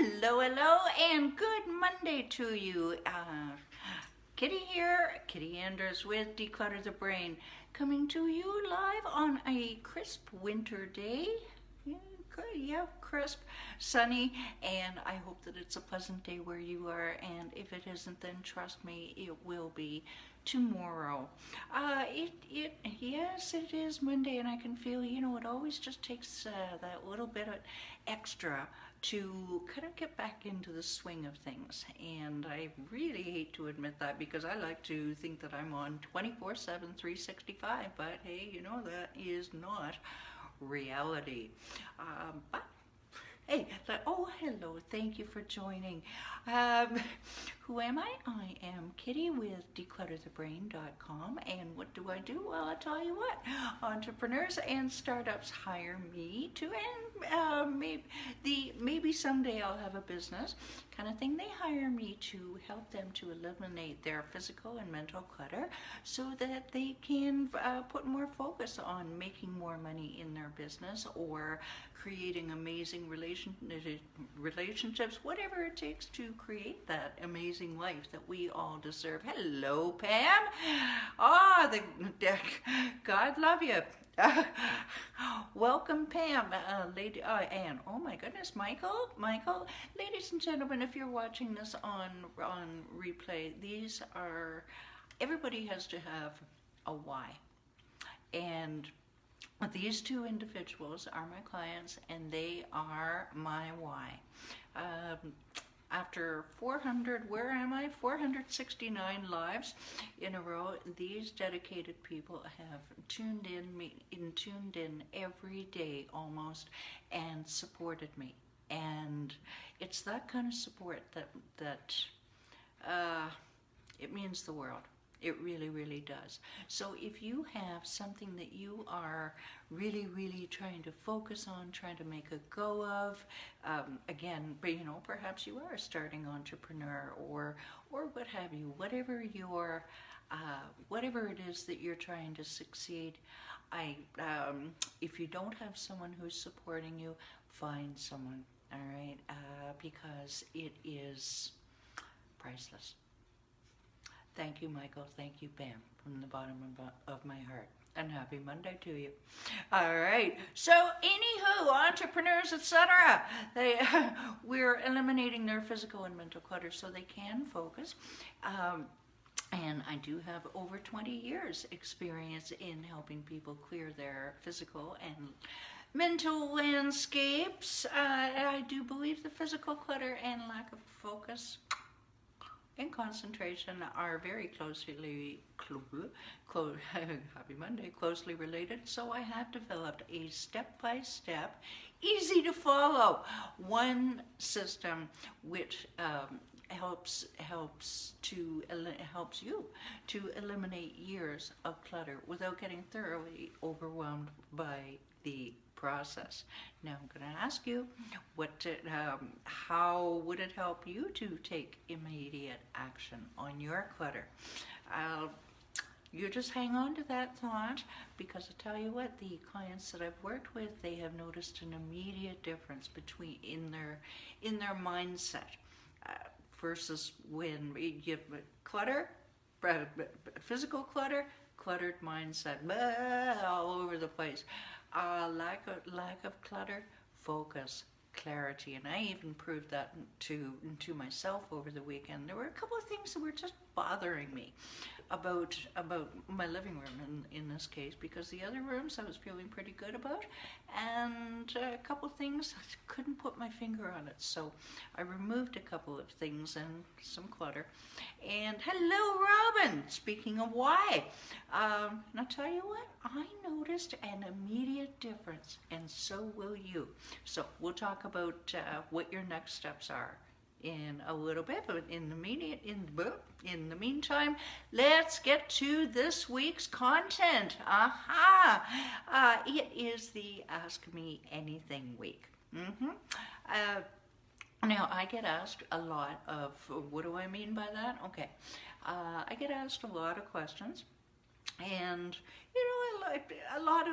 Hello, and good Monday to you. Kitti here, Kitti Anders with Declutter the Brain, coming to you live on a crisp winter day. Yeah, crisp, sunny, and I hope that it's a pleasant day where you are, and if it isn't, then trust me, it will be tomorrow. Yes, it is Monday, and I can feel, it always just takes that little bit of extra to kind of get back into the swing of things. And I really hate to admit that, because I like to think that I'm on 24/7, 365, but hey, that is not reality. But hey, hello, thank you for joining. Who am I? I am Kitti with declutterthebrain.com, and what do I do? Well, I'll tell you what, entrepreneurs and startups hire me to, and maybe someday I'll have a business kind of thing. They hire me to help them to eliminate their physical and mental clutter so that they can put more focus on making more money in their business, or creating amazing relationships, whatever it takes to create that amazing life that we all deserve. Hello, Pam. God love you. Welcome, Pam, lady, and oh my goodness, Michael, ladies and gentlemen, if you're watching this on replay, everybody has to have a why, and these two individuals are my clients, and they are my why. After 469 lives in a row, these dedicated people have tuned in every day almost, and supported me. And it's that kind of support that it means the world. It really, really does. So if you have something that you are really, really trying to focus on, trying to make a go of, again, perhaps you are a starting entrepreneur, or what have you, whatever it is that you're trying to succeed, if you don't have someone who's supporting you, find someone, all right, because it is priceless. Thank you, Michael. Thank you, Pam, from the bottom of my heart. And happy Monday to you. All right. So, anywho, entrepreneurs, etc., we're eliminating their physical and mental clutter so they can focus. And I do have over 20 years experience in helping people clear their physical and mental landscapes. I do believe the physical clutter and lack of focus and concentration are very closely happy Monday, closely related. So I have developed a step-by-step, easy to follow, one system which helps you to eliminate years of clutter without getting thoroughly overwhelmed by the process. Now I'm going to ask you, how would it help you to take immediate action on your clutter? You just hang on to that thought, because I tell you what, the clients that I've worked with, they have noticed an immediate difference in their mindset versus when you have clutter, physical clutter, cluttered mindset, all over the place. Lack of clutter, focus, clarity, and I even proved that to myself over the weekend. There were a couple of things that were just bothering me about my living room in this case, because the other rooms I was feeling pretty good about, and a couple of things I couldn't put my finger on it. So I removed a couple of things and some clutter. And hello, Robin. Speaking of why, and I'll tell you what, I noticed an immediate difference, and so will you. So we'll talk about what your next steps are in a little bit, but in the meantime, let's get to this week's content. It is the Ask Me Anything week. Now, I get asked a lot of, what do I mean by that? Okay, I get asked a lot of questions And a lot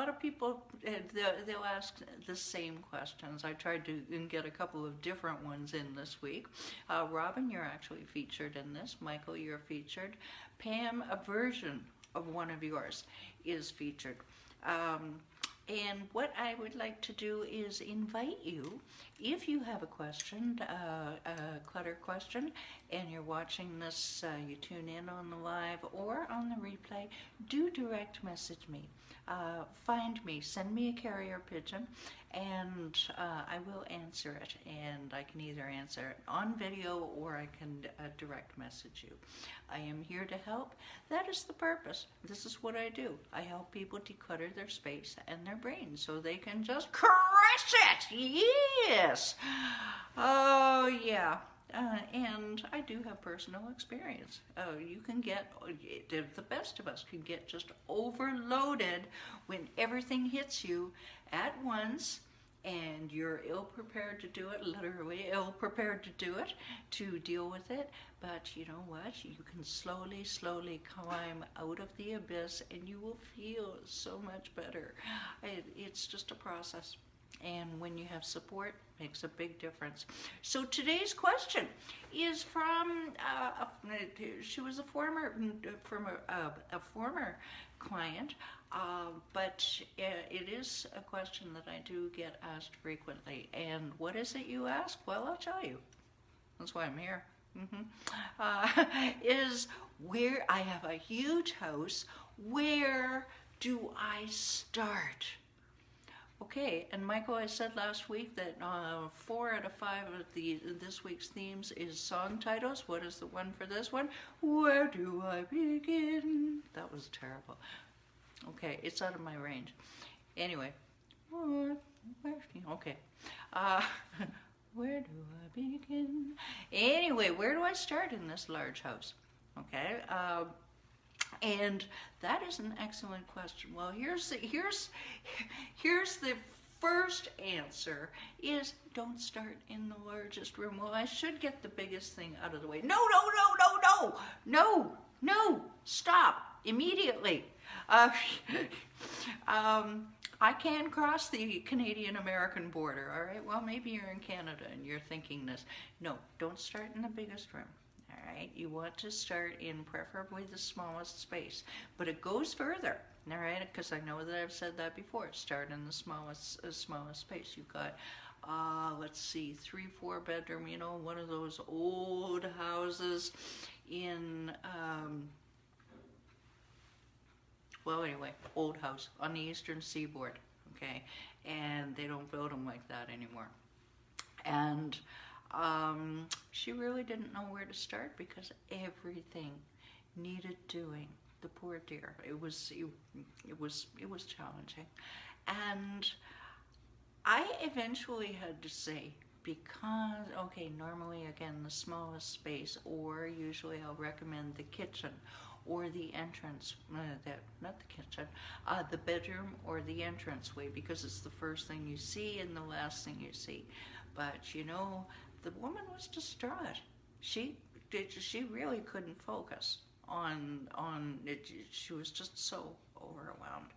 of people they'll ask the same questions. I tried to get a couple of different ones in this week. Robin, you're actually featured in this. Michael, you're featured. Pam, a version of one of yours is featured. And what I would like to do is invite you, if you have a question, a clutter question, and you're watching this, you tune in on the live or on the replay, do direct message me. Find me, send me a carrier pigeon, and I will answer it. And I can either answer it on video or I can direct message you. I am here to help. That is the purpose. This is what I do. I help people declutter their space and their brain so they can just crush it. Yes. Oh, yeah. And I do have personal experience. You can get, the best of us can get just overloaded when everything hits you at once and you're ill-prepared to do it, literally ill-prepared to do it, to deal with it. But you know what? You can slowly, slowly climb out of the abyss and you will feel so much better. It's just a process. And when you have support, it makes a big difference. So today's question is from she was a former client, but it is a question that I do get asked frequently. And what is it you ask? Well, I'll tell you. That's why I'm here. Is where I have a huge house. Where do I start? Okay, and Michael, I said last week that 4 out of 5 of this week's themes is song titles. What is the one for this one? Where do I begin? That was terrible. Okay, it's out of my range. Anyway, okay. Where do I begin? Anyway, where do I start in this large house? Okay. And that is an excellent question. Well, here's the first answer is don't start in the largest room. Well, I should get the biggest thing out of the way. No, stop immediately. I can cross the Canadian-American border, all right? Well, maybe you're in Canada and you're thinking this. No, don't start in the biggest room. All right, you want to start in preferably the smallest space, but it goes further. All right, because I know that I've said that before. Start in the smallest space. You've got, let's see, 3-4 bedroom. You know, one of those old houses in, well, anyway, old house on the eastern seaboard. Okay, and they don't build them like that anymore. And she really didn't know where to start because everything needed doing. The poor dear. It was challenging, and I eventually had to say, because okay, normally again the smallest space, or usually I'll recommend the kitchen or the entrance, not the kitchen, the bedroom or the entranceway, because it's the first thing you see and the last thing you see. But you know, the woman was distraught. She really couldn't focus on it. She was just so overwhelmed.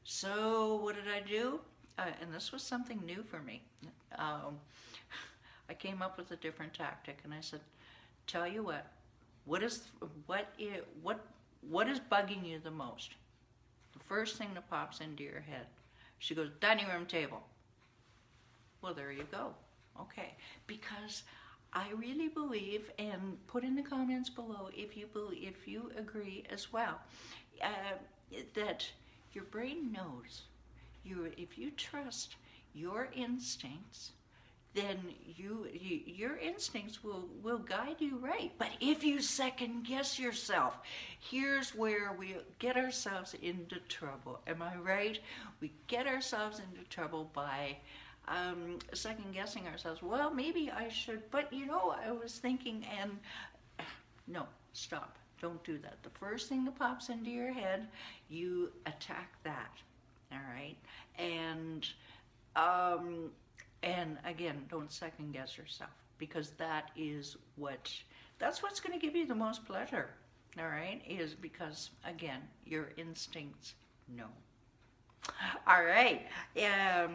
So what did I do? And this was something new for me. I came up with a different tactic, and I said, "Tell you what is bugging you the most?" The first thing that pops into your head. She goes, "Dining room table." Well, there you go. Okay, because I really believe, and put in the comments below if you agree as well, that your brain knows. If you trust your instincts, then your instincts will guide you right. But if you second guess yourself, here's where we get ourselves into trouble. Am I right? We get ourselves into trouble by second guessing ourselves. Well, maybe I should, but you know, I was thinking, and no, stop. Don't do that. The first thing that pops into your head, you attack that. All right, and again, don't second guess yourself, because that's what's going to give you the most pleasure. all right, is because, again, your instincts know. All right. I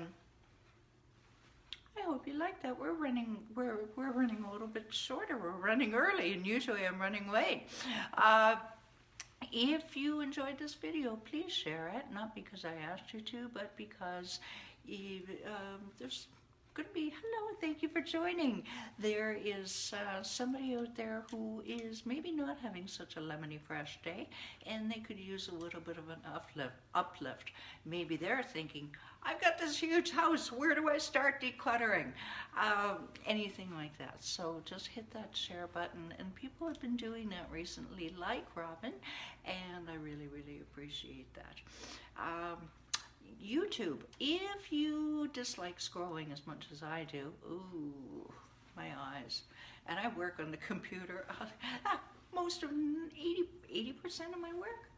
hope you like that. We're running a little bit shorter. We're running early, and usually I'm running late. If you enjoyed this video, please share it. Not because I asked you to, but because there's going to be, hello, thank you for joining. There is somebody out there who is maybe not having such a lemony fresh day, and they could use a little bit of an uplift. Maybe they're thinking, I've got this huge house, where do I start decluttering? Anything like that. So just hit that share button, and people have been doing that recently, like Robin, and I really, really appreciate that. YouTube, if you dislike scrolling as much as I do, ooh, my eyes, and I work on the computer, most of 80% of my work,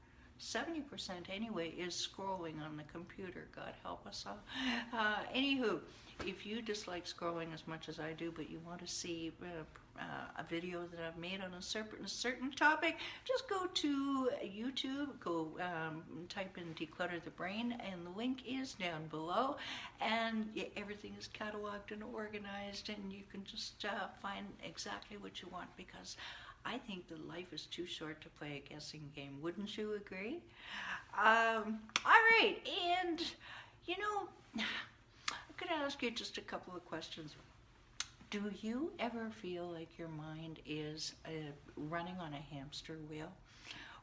70% anyway, is scrolling on the computer. God help us all. Anywho, if you dislike scrolling as much as I do, but you want to see a video that I've made on a certain topic, just go to YouTube, go type in Declutter the Brain, and the link is down below, and everything is cataloged and organized, and you can just find exactly what you want, because I think that life is too short to play a guessing game. Wouldn't you agree? All right, and you know, I'm going to ask you just a couple of questions. Do you ever feel like your mind is running on a hamster wheel?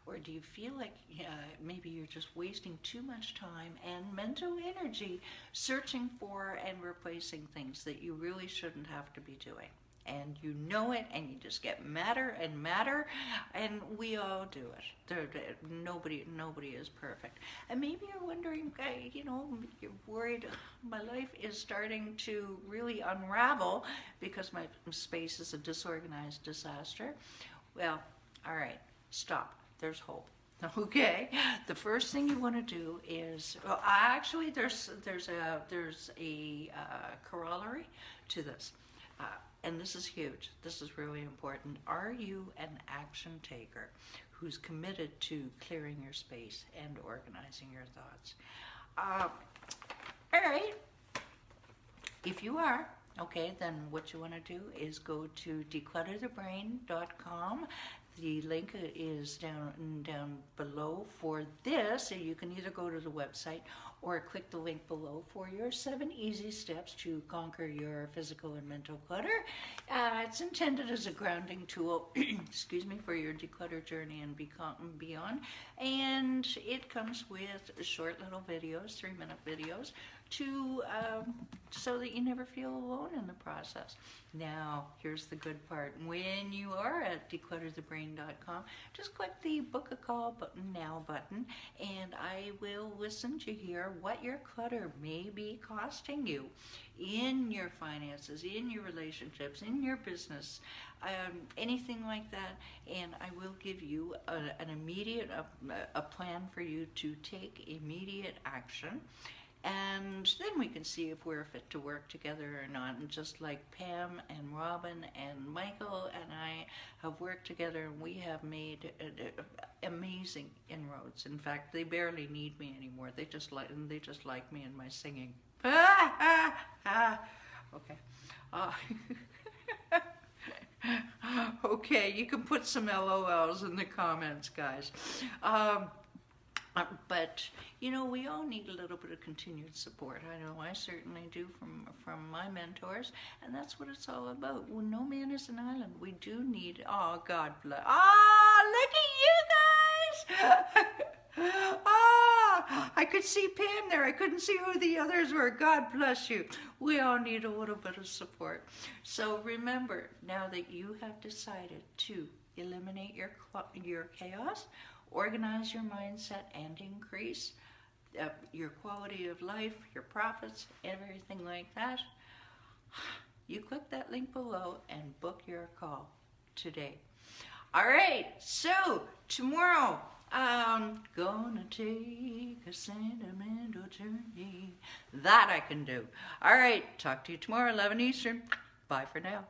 Or do you feel like maybe you're just wasting too much time and mental energy searching for and replacing things that you really shouldn't have to be doing? And you know it, and you just get madder and madder, and we all do it. Nobody is perfect. And maybe you're wondering, you know, you're worried, my life is starting to really unravel because my space is a disorganized disaster. Well, all right, stop. There's hope. Okay, the first thing you want to do is, well, actually, there's a corollary to this. And this is huge. This is really important. Are you an action taker who's committed to clearing your space and organizing your thoughts? All right. If you are, okay, then what you want to do is go to declutterthebrain.com. The link is down below for this, and you can either go to the website or click the link below for your 7 easy steps to conquer your physical and mental clutter. It's intended as a grounding tool, excuse me, for your declutter journey and beyond. And it comes with short little videos, 3-minute videos, to so that you never feel alone in the process. Now, here's the good part. When you are at declutterthebrain.com, just click the book a call now button, and I will listen to hear what your clutter may be costing you in your finances, in your relationships, in your business, anything like that, and I will give you an immediate a plan for you to take immediate action. And then we can see if we're fit to work together or not. And just like Pam and Robin and Michael and I have worked together, and we have made amazing inroads. In fact, they barely need me anymore. They just like me and my singing. Okay. Okay, you can put some LOLs in the comments, guys. But, you know, we all need a little bit of continued support. I know I certainly do from my mentors, and that's what it's all about. Well, no man is an island. We do need, oh, God bless. Oh, look at you guys! Oh, I could see Pam there. I couldn't see who the others were. God bless you. We all need a little bit of support. So remember, now that you have decided to eliminate your chaos, organize your mindset, and increase your quality of life, your profits, everything like that, you click that link below and book your call today. All right, so tomorrow I'm gonna take a sentimental journey. That I can do. All right, talk to you tomorrow, 11 Eastern. Bye for now.